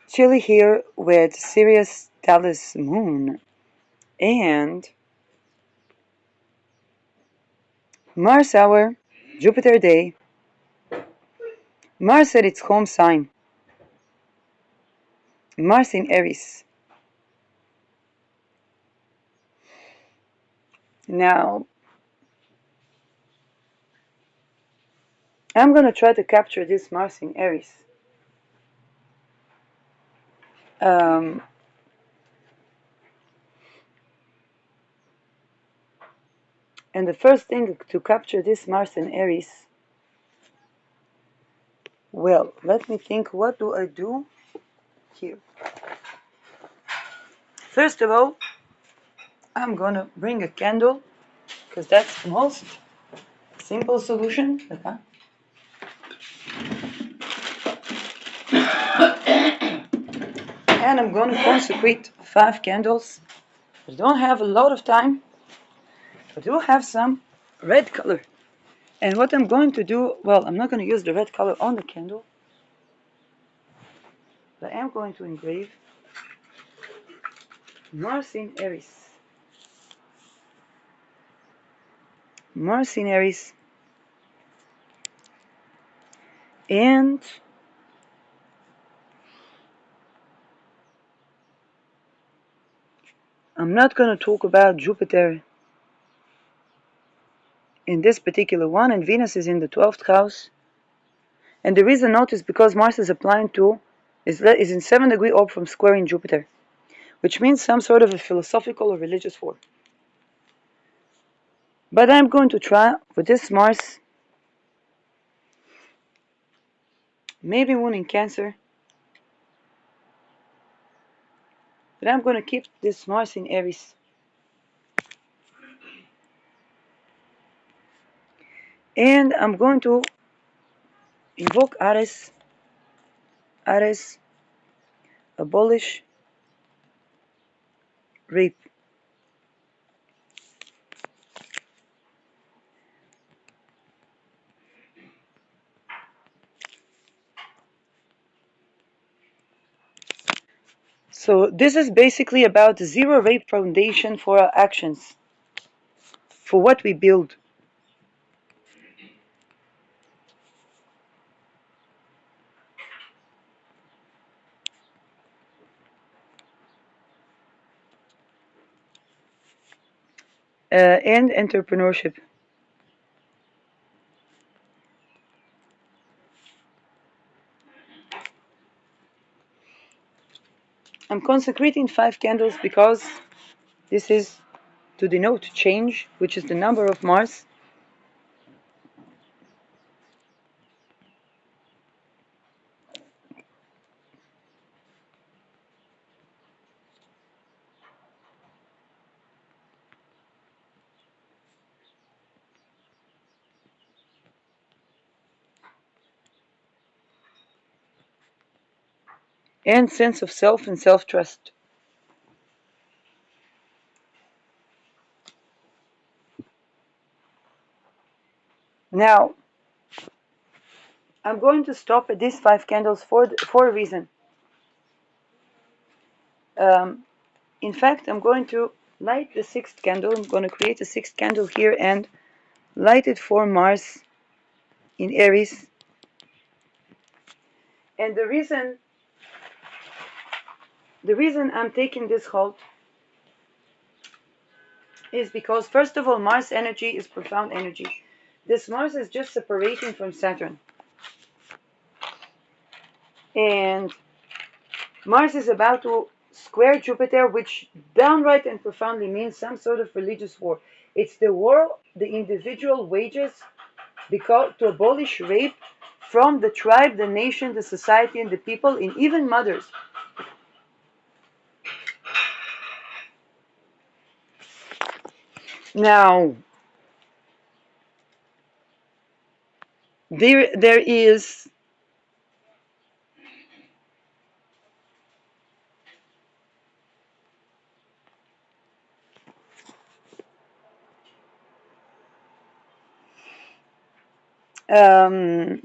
Chilly here with Sirius Dallas Moon and Mars hour, Jupiter day, Mars at its home sign, Mars in Aries. Now, I'm going to try to capture this Mars in Aries. Um, and the first thing to capture this Mars in Aries, well, let me think, what do I do here? First of all, I'm going to bring a candle because that's the most simple solution. Okay? And I'm going to consecrate 5 candles. I don't have a lot of time. I do have some red color. And what I'm going to do, well, I'm not going to use the red color on the candle, but I am going to engrave Mars in Aries. Mars in Aries. And I'm not going to talk about Jupiter in this particular one, and Venus is in the 12th house. And the reason not is because Mars is applying to, is in 7-degree orb from squaring Jupiter, which means some sort of a philosophical or religious war. But I'm going to try with this Mars, maybe Moon in Cancer, but I'm going to keep this Mars in Aries. And I'm going to invoke Ares, Ares, abolish rape. So this is basically about the zero rape foundation for our actions, for what we build. And entrepreneurship. I'm consecrating 5 candles because this is to denote change, which is the number of Mars. And sense of self and self-trust. Now, I'm going to stop at these 5 candles for a reason. Um, in fact, I'm going to light the 6th candle. I'm going to create a 6th candle here and light it for Mars in Aries. And the reason I'm taking this halt is because, first of all, Mars energy is profound energy. This Mars is just separating from Saturn. And Mars is about to square Jupiter, which downright and profoundly means some sort of religious war. It's the war the individual wages to abolish rape from the tribe, the nation, the society, and the people, and even mothers. Now, there is um,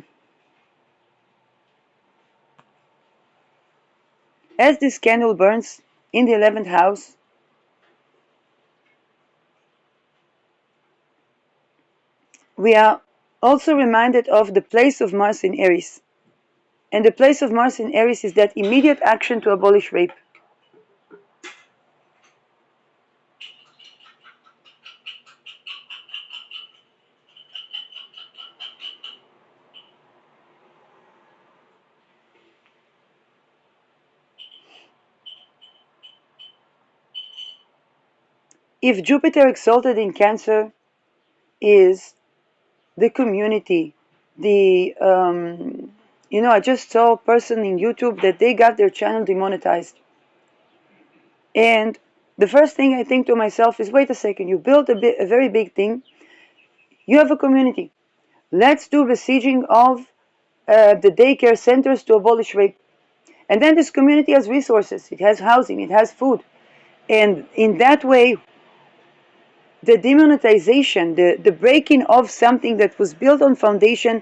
As this candle burns in the 11th house, we are also reminded of the place of Mars in Aries. And the place of Mars in Aries is that immediate action to abolish rape. If Jupiter exalted in Cancer is the community, I just saw a person in YouTube that they got their channel demonetized. And the first thing I think to myself is, wait a second, you built a very big thing. You have a community. Let's do besieging of the daycare centers to abolish rape. And then this community has resources. It has housing. It has food. And in that way, the demonetization, the breaking of something that was built on foundation,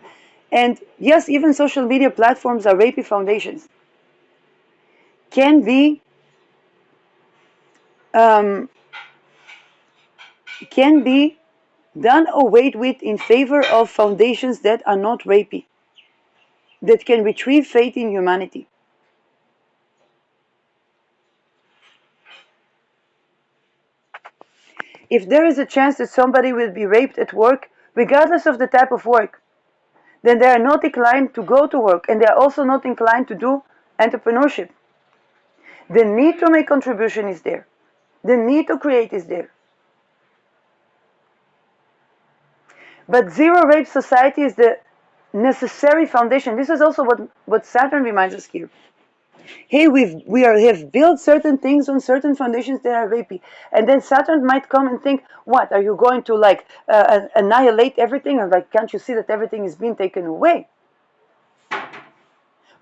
and yes, even social media platforms are rapey foundations, can be um, can be done away with in favor of foundations that are not rapey, that can retrieve faith in humanity. If there is a chance that somebody will be raped at work, regardless of the type of work, then they are not inclined to go to work, and they are also not inclined to do entrepreneurship. The need to make contribution is there. The need to create is there. But zero rape society is the necessary foundation. This is also what Saturn reminds us here. Hey, have built certain things on certain foundations that are rapey. And then Saturn might come and think, what, are you going to annihilate everything? And like, can't you see that everything is being taken away?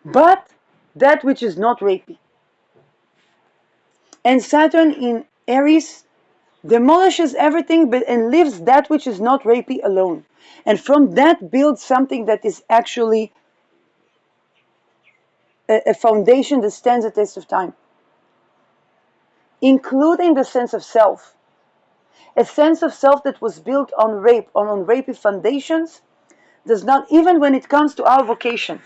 But that which is not rapey. And Saturn in Aries demolishes everything and leaves that which is not rapey alone. And from that builds something that is actually a foundation that stands the test of time, including the sense of self. A sense of self that was built on rape, on rapey foundations, does not, even when it comes to our vocation.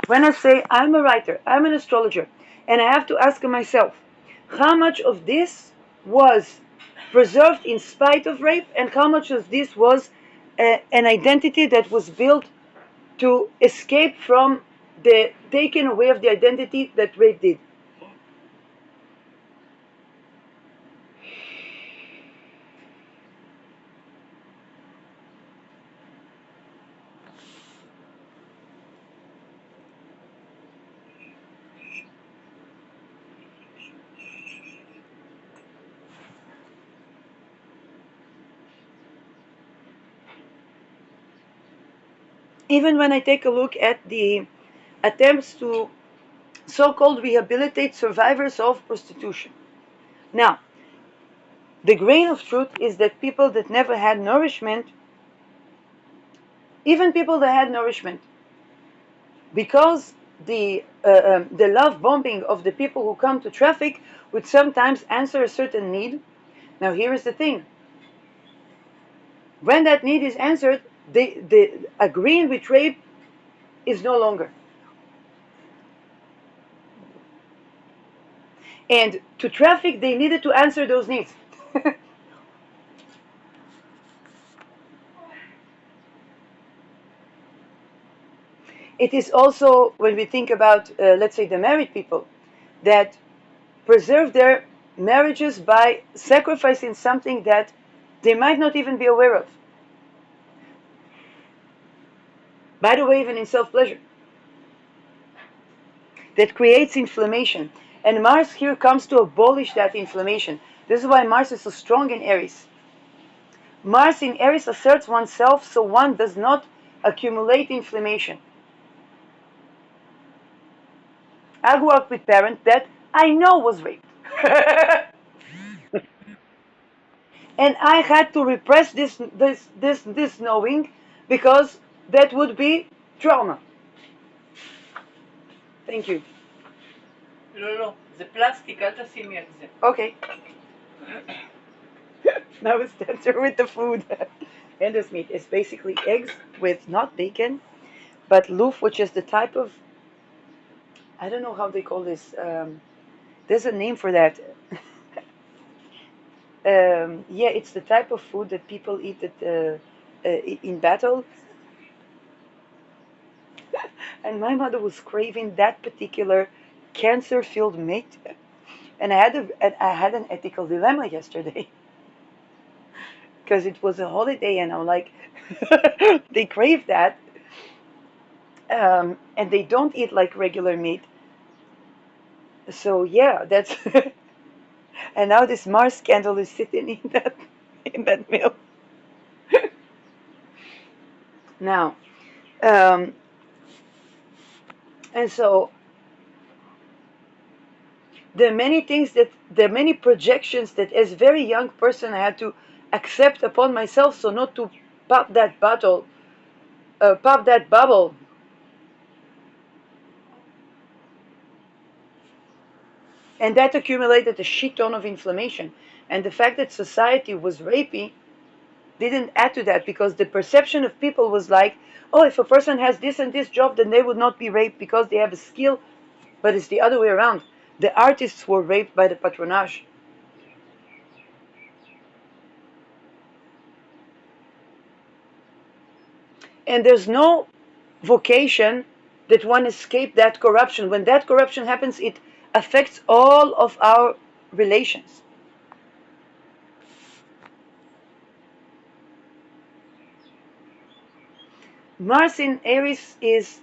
When I say I'm a writer, I'm an astrologer, and I have to ask myself, how much of this was preserved in spite of rape, and how much of this was an identity that was built to escape from the taking away of the identity that rape did. Even when I take a look at the attempts to so-called rehabilitate survivors of prostitution. Now, the grain of truth is that people that never had nourishment, even people that had nourishment, because the love bombing of the people who come to traffic would sometimes answer a certain need. Now, here is the thing. When that need is answered, the agreeing with rape is no longer. And to traffic, they needed to answer those needs. It is also, when we think about, let's say, the married people, that preserve their marriages by sacrificing something that they might not even be aware of. By the way, even in self-pleasure. That creates inflammation. And Mars here comes to abolish that inflammation. This is why Mars is so strong in Aries. Mars in Aries asserts oneself so one does not accumulate inflammation. I grew up with parents that I know was raped. And I had to repress this knowing, because that would be trauma. Thank you. לא, לא, זה פלסטיק, אל תשימי על זה. Okay. Now it's answer with the food. Endless meat is basically eggs with not bacon, but loof, which is the type of, I don't know how they call this. There's a name for that. Yeah, it's the type of food that people eat in battle. And my mother was craving that particular cancer-filled meat, and I had an ethical dilemma yesterday because it was a holiday, and I'm like, they crave that, and they don't eat like regular meat. So yeah, that's and now this Mars candle is sitting in that milk. Now, um, and so there are many projections that as a very young person I had to accept upon myself, so not to pop that bottle, pop that bubble. And that accumulated a shit ton of inflammation. And the fact that society was rapey didn't add to that, because the perception of people was like, oh, if a person has this and this job, then they would not be raped because they have a skill. But it's the other way around. The artists were raped by the patronage. And there's no vocation that one escape that corruption. When that corruption happens, it affects all of our relations. Mars in Aries is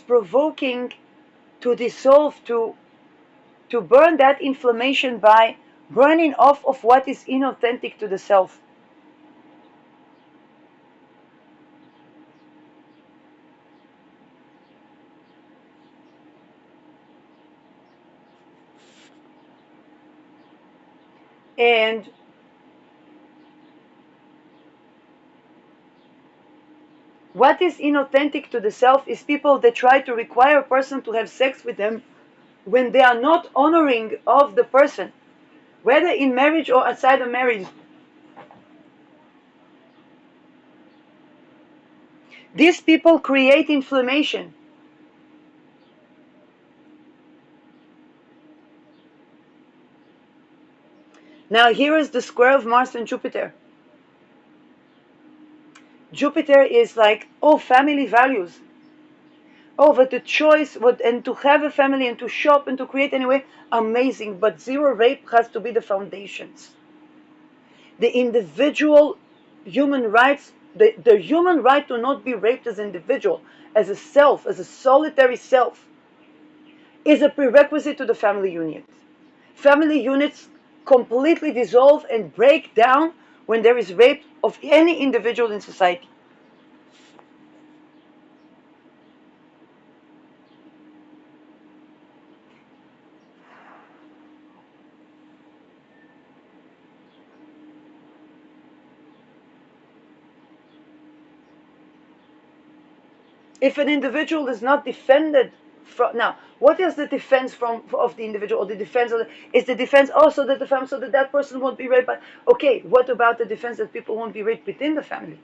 provoking to dissolve, to burn that inflammation by burning off of what is inauthentic to the self. And what is inauthentic to the self is people that try to require a person to have sex with them when they are not honoring of the person, whether in marriage or outside of marriage. These people create inflammation. Now here is the square of Mars and Jupiter. Jupiter is like, oh, family values. Oh, but the choice, and to have a family and to shop and to create anyway, amazing. But zero rape has to be the foundations. The individual human rights, the human right to not be raped as an individual, as a self, as a solitary self, is a prerequisite to the family unit. Family units completely dissolve and break down when there is rape of any individual in society. If an individual is not defended from, now, what is the defense from of the individual, or the defense of is the defense also that the family, so that that person won't be raped by, okay, what about the defense that people won't be raped within the family?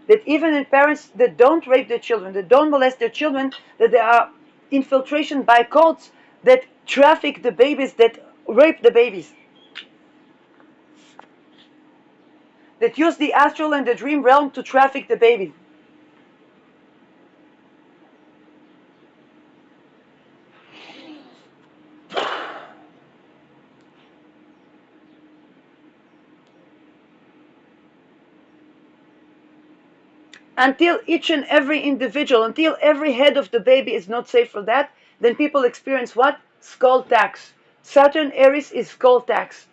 That even in parents that don't rape their children, that don't molest their children, that there are infiltration by cults that traffic the babies, that rape the babies, that use the astral and the dream realm to traffic the babies. Until each and every individual, until every head of the baby is not safe for that, then people experience what? Skull tax. Saturn Aries is skull tax.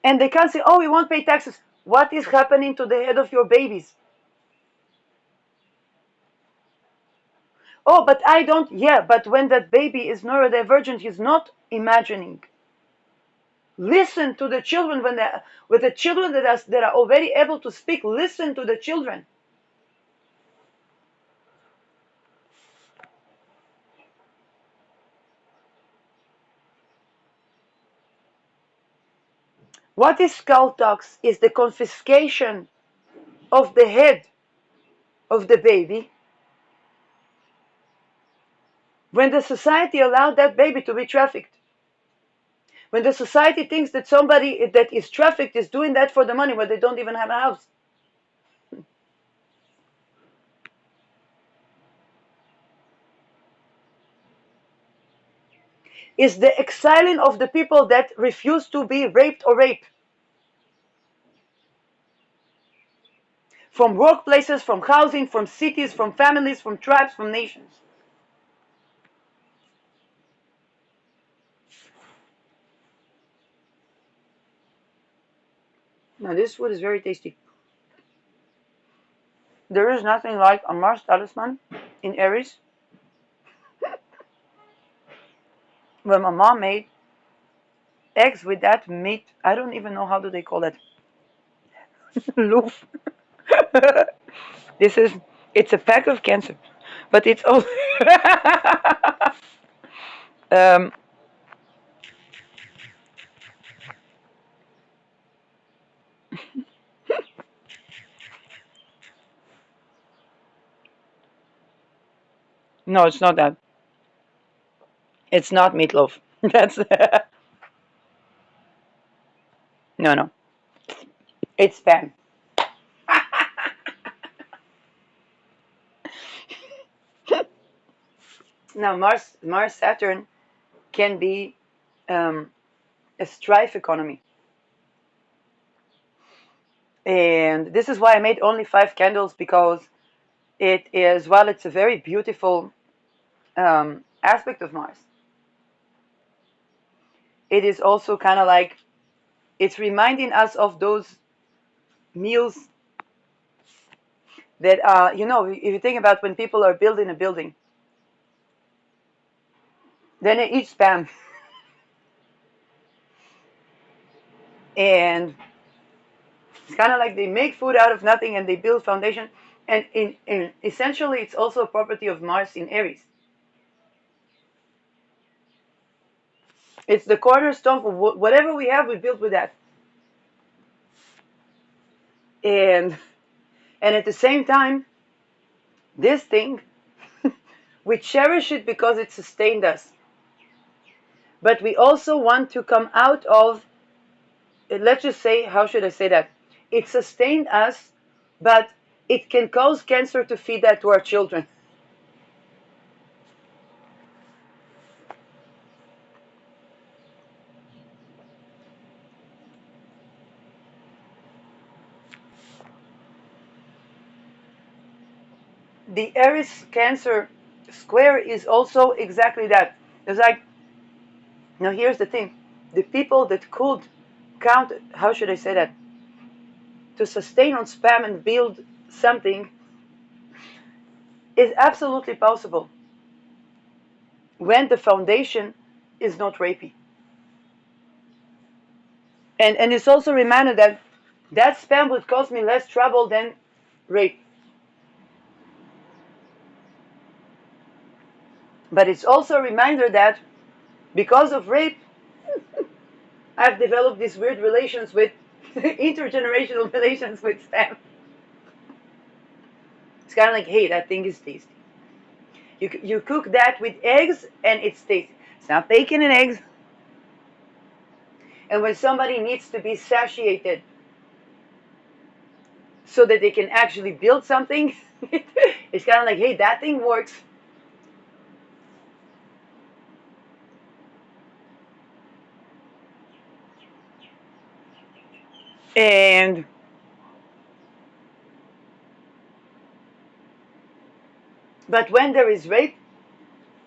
And they can't say, oh, we won't pay taxes. What is happening to the head of your babies? Oh, but I don't. Yeah, but when that baby is neurodivergent, he's not imagining. Listen to the children when they, with the children that are already able to speak. Listen to the children. What is skull tax? Is the confiscation of the head of the baby when the society allowed that baby to be trafficked. When the society thinks that somebody that is trafficked is doing that for the money when they don't even have a house. Is the exiling of the people that refuse to be raped or rape. From workplaces, from housing, from cities, from families, from tribes, from nations. Now this food is very tasty. There is nothing like a Mars talisman in Aries. When my mom made eggs with that meat, I don't even know how do they call it. Loof. This is, it's a pack of cancer, but it's all. um, no, it's not that. It's not meatloaf. That's no, no. It's spam. Now Mars Saturn can be um, a strife economy, and this is why I made only 5 candles, because it is, while it's a very beautiful aspect of Mars, it is also kind of like it's reminding us of those meals that if you think about when people are building a building, then they eat spam, and it's kind of like they make food out of nothing and they build foundation. And essentially, it's also a property of Mars in Aries. It's the cornerstone for whatever we have, we build with that. And at the same time, this thing, we cherish it because it sustained us. But we also want to come out of, let's just say, how should I say that? It sustained us, but it can cause cancer to feed that to our children. The Aries Cancer square is also exactly that. It's like, now here's the thing, the people that could count, how should I say that, to sustain on spam and build something is absolutely possible when the foundation is not rapey. And it's also a reminder that that spam would cause me less trouble than rape. But it's also a reminder that because of rape, I've developed these weird relations with intergenerational relations with spam. It's kind of like, hey, that thing is tasty. You cook that with eggs and it's tasty. It's not bacon and eggs. And when somebody needs to be satiated so that they can actually build something, it's kind of like, hey, that thing works. And but when there is rape,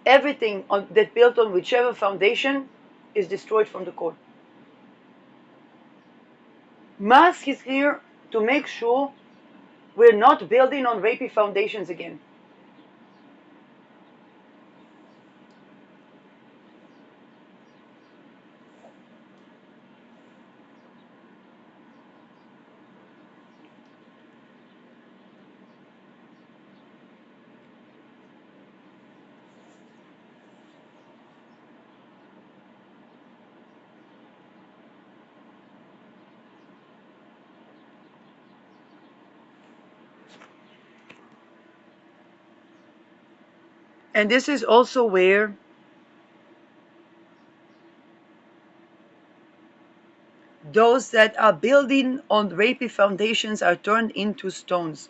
everything that built on whichever foundation is destroyed from the core. Mask is here to make sure we're not building on rapey foundations again. And this is also where those that are building on rapey foundations are turned into stones.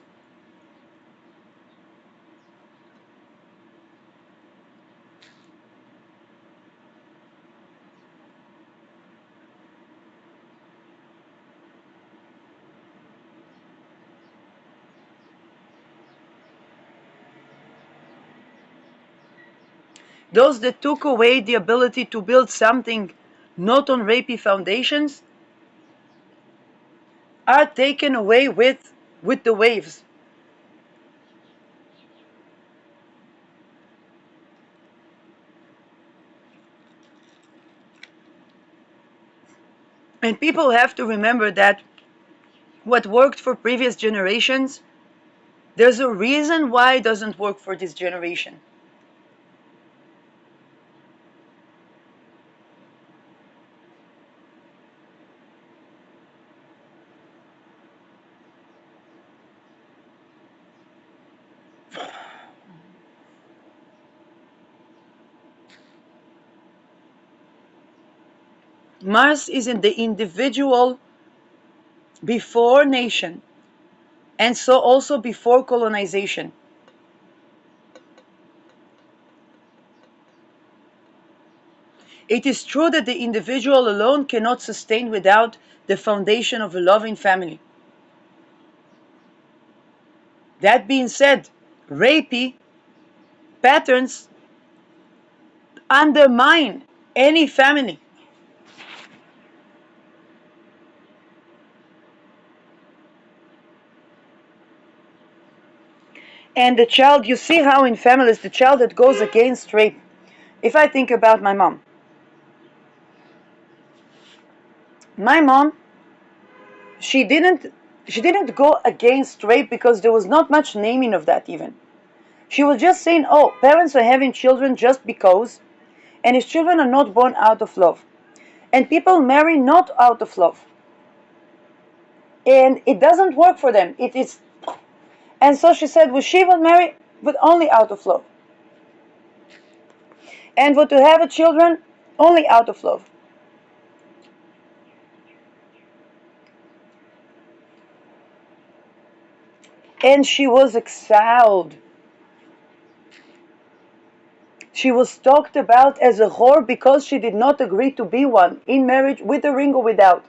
Those that took away the ability to build something not on rapey foundations are taken away with the waves. And people have to remember that what worked for previous generations, there's a reason why it doesn't work for this generation. Mars is in the individual before nation, and so also before colonization. It is true that the individual alone cannot sustain without the foundation of a loving family. That being said, rapey patterns undermine any family. And the child, you see how in families, the child that goes against rape, if I think about my mom, she didn't she didn't go against rape because there was not much naming of that even. She was just saying, oh, parents are having children just because, and his children are not born out of love. And people marry not out of love. And it doesn't work for them. It is, and so she said, well, she would marry, but only out of love. And would to have a children only out of love. And she was exiled. She was talked about as a whore because she did not agree to be one in marriage with a ring or without.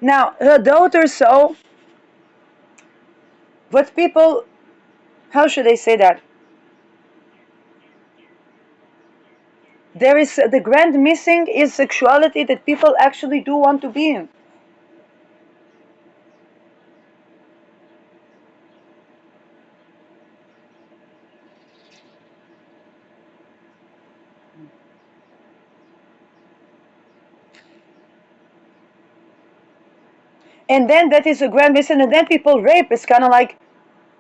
Now, her daughter saw what people, how should I say that? There is the grand missing is sexuality that people actually do want to be in. And then that is a grand missing, and then people rape. It's kind of like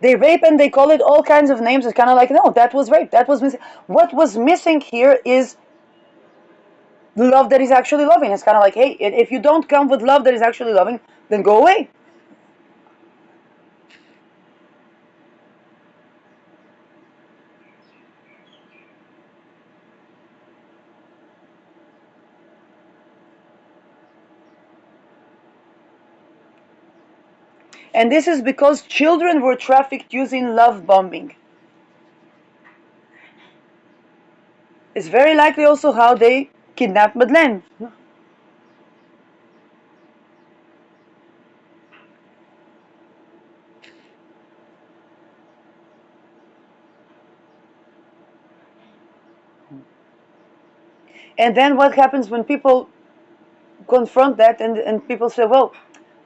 they rape and they call it all kinds of names. It's kind of like, no, that was rape. That was missing. What was missing here is the love that is actually loving. It's kind of like, hey, if you don't come with love that is actually loving, then go away. And this is because children were trafficked using love bombing. It's very likely also how they kidnapped Madeleine. And then what happens when people confront that and people say, well,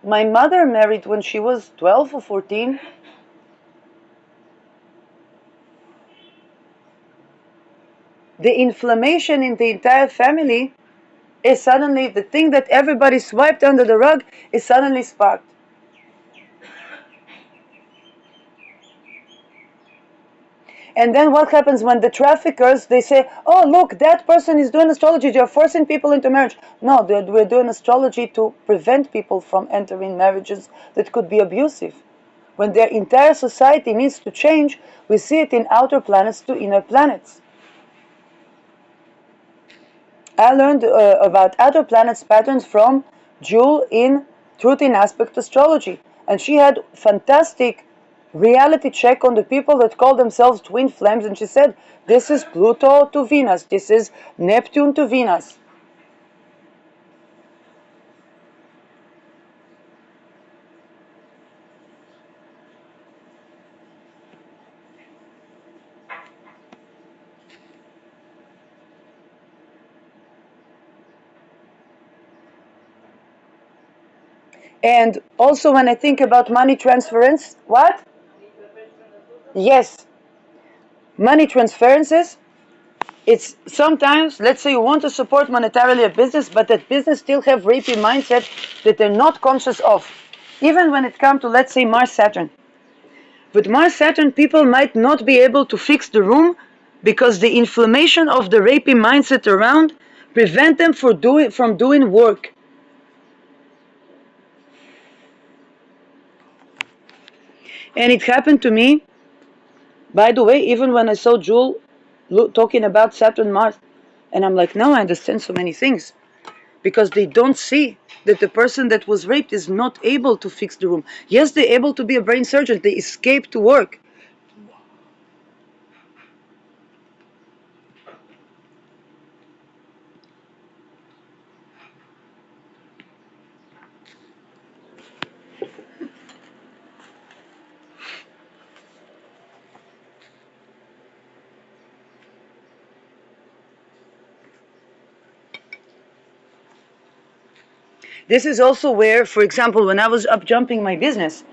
my mother married when she was 12 or 14. The inflammation in the entire family is suddenly the thing that everybody swiped under the rug is suddenly sparked. And then what happens when the traffickers, they say, oh, look, that person is doing astrology. They're forcing people into marriage. No, we're doing astrology to prevent people from entering marriages that could be abusive. When their entire society needs to change, we see it in outer planets to inner planets. I learned about outer planets patterns from Jewel in Truth in Aspect Astrology, and she had fantastic reality check on the people that call themselves twin flames, and she said, this is Pluto to Venus, this is Neptune to Venus. And also when I think about money transference, what? Yes, money transferences. It's sometimes, let's say you want to support monetarily a business, but that business still have rapey mindset that they're not conscious of. Even when it comes to, let's say, Mars Saturn. With Mars Saturn, people might not be able to fix the room because the inflammation of the rapey mindset around prevent them from doing work. And it happened to me, by the way, even when I saw Jewel talking about Saturn Mars. And I'm like, now I understand so many things. Because they don't see that the person that was raped is not able to fix the room. Yes, they're able to be a brain surgeon. They escape to work. This is also where, for example, when I was up jumping my business,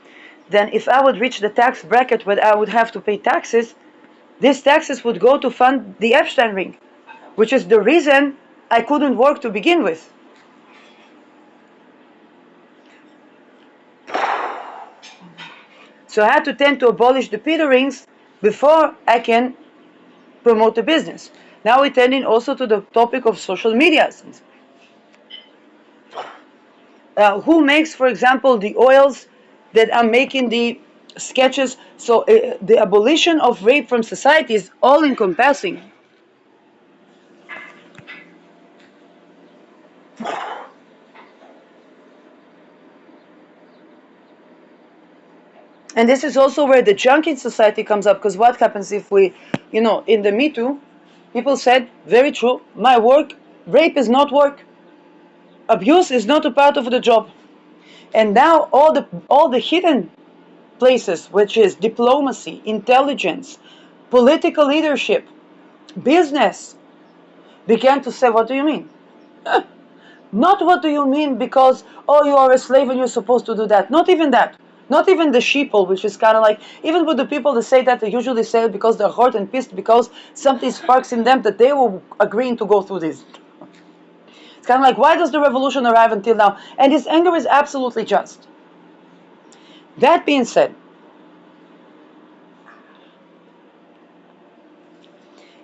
then if I would reach the tax bracket where I would have to pay taxes, these taxes would go to fund the Epstein ring, which is the reason I couldn't work to begin with. So I had to tend to abolish the Peter rings before I can promote the business. Now we're tending also to the topic of social media. Who makes, for example, the oils that are making the sketches? So the abolition of rape from society is all encompassing. And this is also where the junkie society comes up, because what happens if we, in the Me Too, people said, very true, my work, rape is not work. Abuse is not a part of the job. And now all the hidden places, which is diplomacy, intelligence, political leadership, business, began to say, what do you mean? Not what do you mean because, oh, you are a slave and you're supposed to do that. Not even that. Not even the sheeple, which is kind of like, even with the people that say that, they usually say it because they're hurt and pissed because something sparks in them that they were agreeing to go through this. It's kind of like, why does the revolution arrive until now? And this anger is absolutely just. That being said,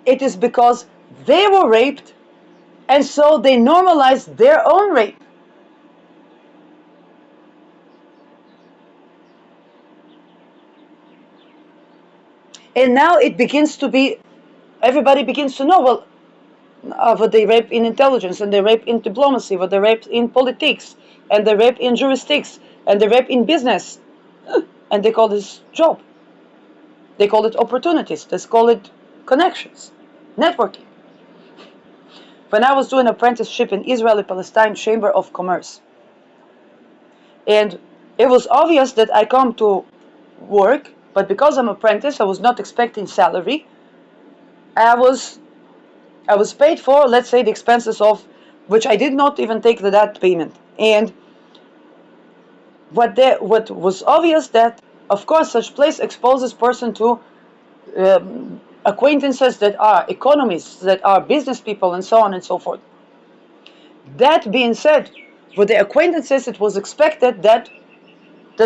it is because they were raped and so they normalized their own rape. And now it begins to be, everybody begins to know, well, what they rape in intelligence, and they rape in diplomacy, what they rape in politics, and they rape in juristics, and they rape in business. And they call this job. They call it opportunities. They call it connections, networking. When I was doing apprenticeship in Israeli-Palestine Chamber of Commerce, and it was obvious that I come to work, but because I'm apprentice, I was not expecting salary. I was paid for, let's say, the expenses of which I did not even take that payment. And what was obvious that, of course, such place exposes person to acquaintances that are economists, that are business people, and so on and so forth. That being said, with the acquaintances, it was expected that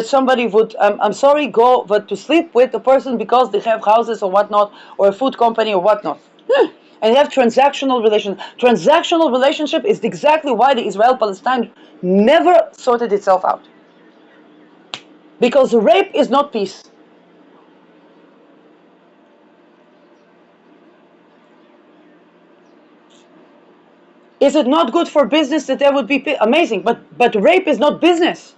somebody would, I'm sorry, go but to sleep with a person because they have houses or whatnot, or a food company or whatnot. And you have transactional relation. Transactional relationship is exactly why the Israel-Palestine never sorted itself out. Because rape is not peace. Is it not good for business that there would be amazing? But rape is not business.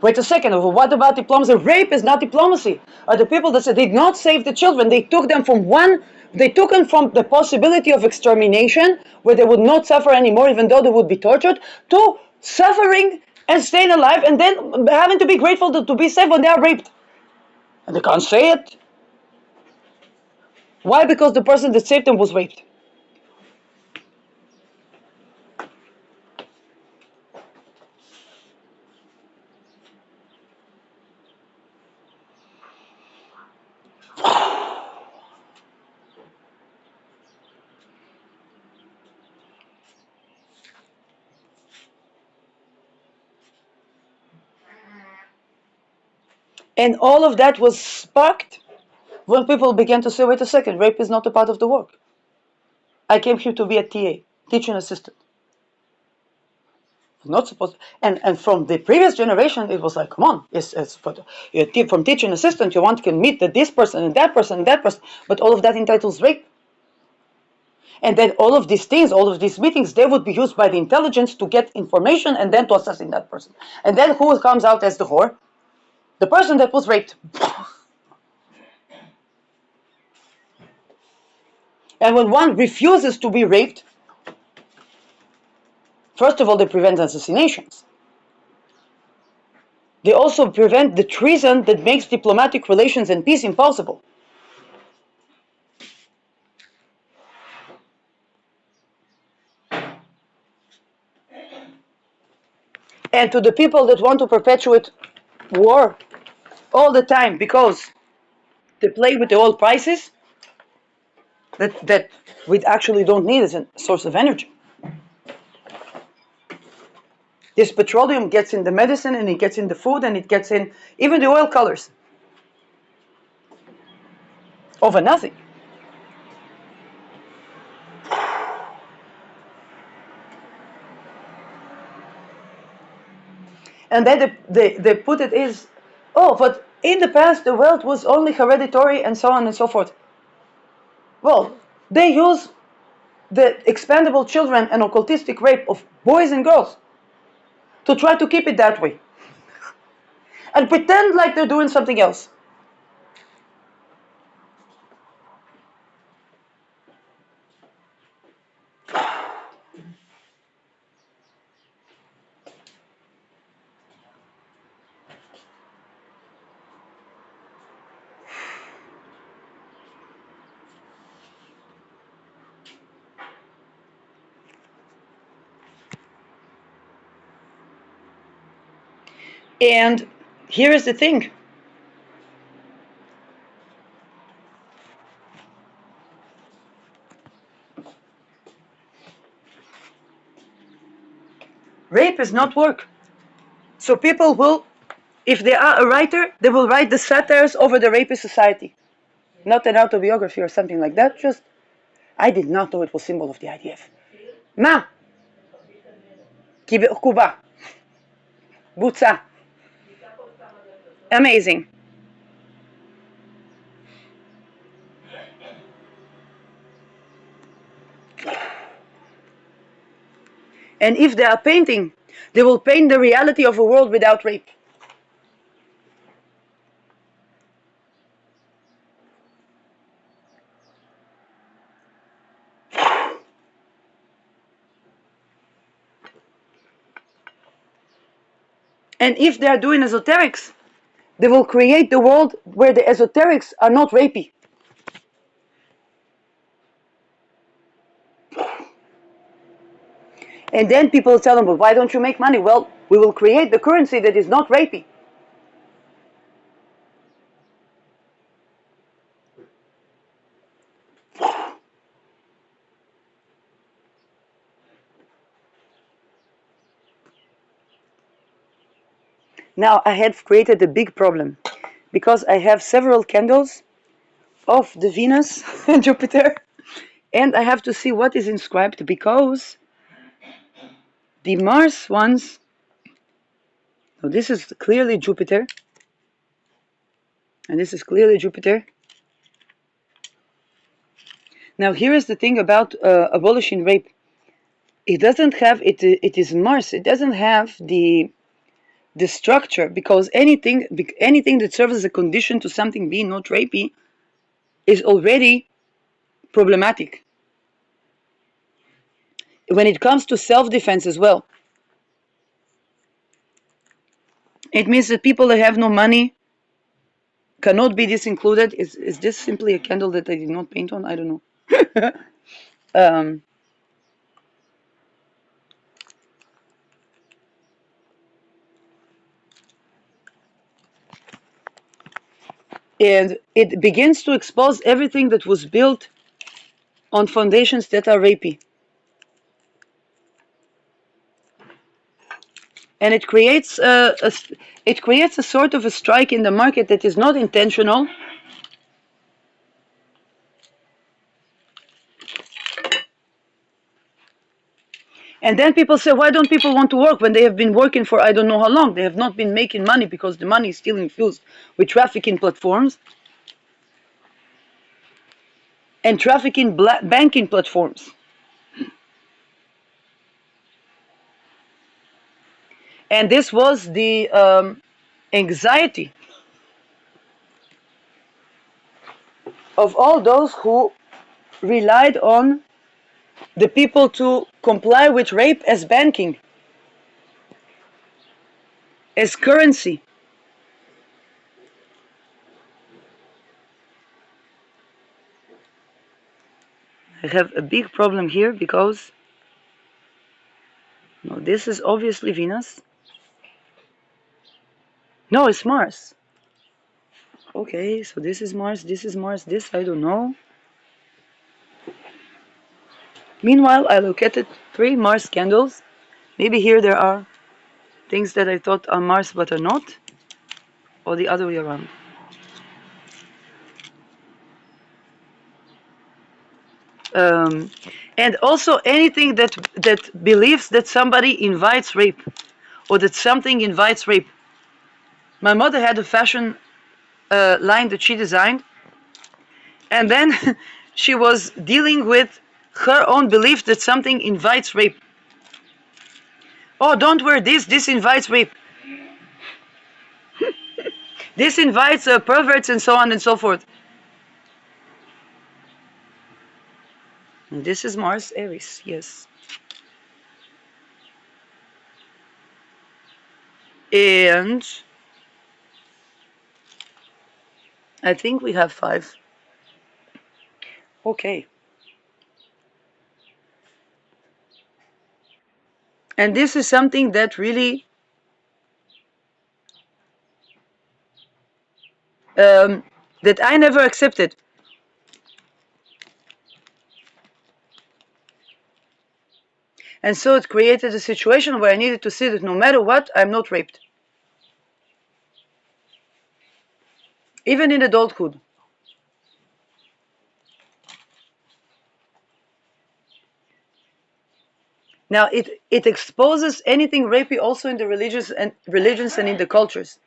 Wait a second. What about diplomacy? Rape is not diplomacy. The people that said they did not save the children, they took them from the possibility of extermination, where they would not suffer anymore, even though they would be tortured, to suffering and staying alive, and then having to be grateful to be saved when they are raped. And they can't say it. Why? Because the person that saved them was raped. And all of that was sparked when people began to say, wait a second, rape is not a part of the work. I came here to be a TA, teaching assistant. Not supposed to. And from the previous generation, it was like, come on, from teaching assistant, you want to meet this person and that person and that person, but all of that entitles rape. And then all of these things, all of these meetings, they would be used by the intelligence to get information and then to assassinate that person. And then who comes out as the whore? The person that was raped. And when one refuses to be raped, first of all, they prevent assassinations. They also prevent the treason that makes diplomatic relations and peace impossible. And to the people that want to perpetuate war all the time because they play with the oil prices that we actually don't need as a source of energy. This petroleum gets in the medicine, and it gets in the food, and it gets in even the oil colors. Over nothing. And then they put it is, oh, but in the past the wealth was only hereditary and so on and so forth. Well, they use the expendable children and occultistic rape of boys and girls to try to keep it that way. And pretend like they're doing something else. And here is the thing. Rape is not work. So people will, if they are a writer, they will write the satires over the rapist society. Not an autobiography or something like that, just, I did not know it was symbol of the IDF. Ma, Kuba, Butza. Amazing. And if they are painting, they will paint the reality of a world without rape. And if they are doing esoterics, they will create the world where the esoterics are not rapey. And then people tell them, well, why don't you make money? Well, we will create the currency that is not rapey. Now I have created a big problem because I have several candles of the Venus and Jupiter, and I have to see what is inscribed because the Mars ones So this is clearly Jupiter. And this is clearly Jupiter. Now here is the thing about abolishing rape. It doesn't have it is Mars. It doesn't have the structure, because anything that serves as a condition to something being not rapey is already problematic. When it comes to self-defense as well, it means that people that have no money cannot be this included. Is this simply a candle that I did not paint on? I don't know. um, and it begins to expose everything that was built on foundations that are rapey. And it creates a sort of a strike in the market that is not intentional. And then people say, why don't people want to work when they have been working for I don't know how long? They have not been making money because the money is still infused with trafficking platforms and trafficking banking platforms. And this was the anxiety of all those who relied on the people to comply with rape as banking, as currency. I have a big problem here because no, this is obviously Venus. No, it's Mars. Okay, so this is Mars, this I don't know. Meanwhile, I located 3 Mars candles. Maybe here there are things that I thought are Mars but are not, or the other way around. And also anything that believes that somebody invites rape, or that something invites rape. My mother had a fashion line that she designed, and then she was dealing with her own belief that something invites rape. Oh, don't wear this, this invites rape. This invites perverts and so on and so forth. And this is Mars Aries, yes. And I think we have 5. Okay. And this is something that really that I never accepted. And so it created a situation where I needed to see that no matter what, I'm not raped. Even in adulthood. Now it exposes anything rapey also in the religions and in the cultures.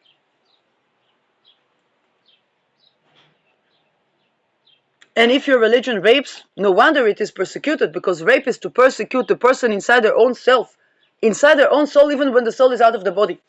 And if your religion rapes, no wonder it is persecuted, because rape is to persecute the person inside their own self, inside their own soul, even when the soul is out of the body.